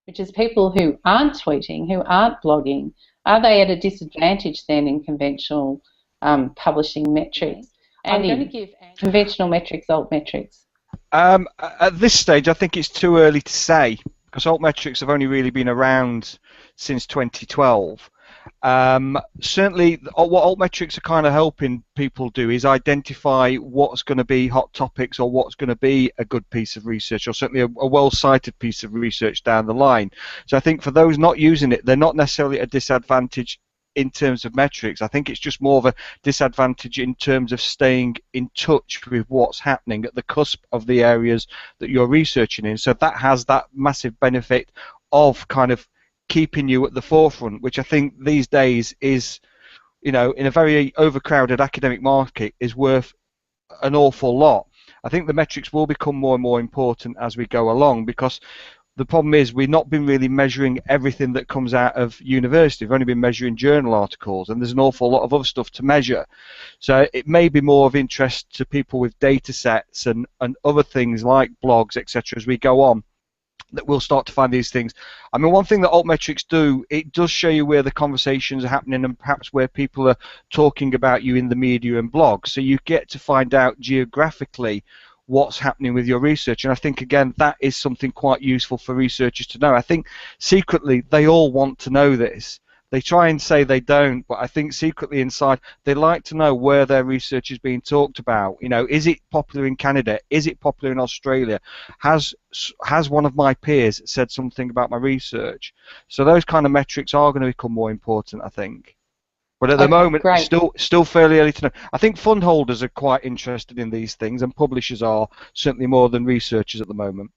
which is people who aren't tweeting, who aren't blogging, are they at a disadvantage then in conventional publishing metrics? I'm going to give conventional metrics, alt metrics. At this stage, I think it's too early to say, because altmetrics have only really been around since 2012. Certainly, what altmetrics are kind of helping people do is identify what's going to be hot topics or what's going to be a good piece of research, or certainly a well-cited piece of research down the line. So I think for those not using it, they're not necessarily at a disadvantage in terms of metrics. I think it's just more of a disadvantage in terms of staying in touch with what's happening at the cusp of the areas that you're researching in. So that has that massive benefit of kind of keeping you at the forefront, which I think these days is, you know, in a very overcrowded academic market, is worth an awful lot. I think the metrics will become more and more important as we go along, because the problem is we've not been really measuring everything that comes out of university. We've only been measuring journal articles, and there's an awful lot of other stuff to measure. So it may be more of interest to people with data sets and other things like blogs, etc., as we go on, that we'll start to find these things. I mean, one thing that altmetrics do, it does show you where the conversations are happening and perhaps where people are talking about you in the media and blogs. So you get to find out geographically what's happening with your research, and I think again that is something quite useful for researchers to know. I think secretly they all want to know this. They try and say they don't, but I think secretly inside they like to know where their research is being talked about. You know, is it popular in Canada? Is it popular in Australia? Has one of my peers said something about my research? So those kind of metrics are going to become more important, I think. But at the moment, still fairly early to know. I think fund holders are quite interested in these things, and publishers are certainly more than researchers at the moment.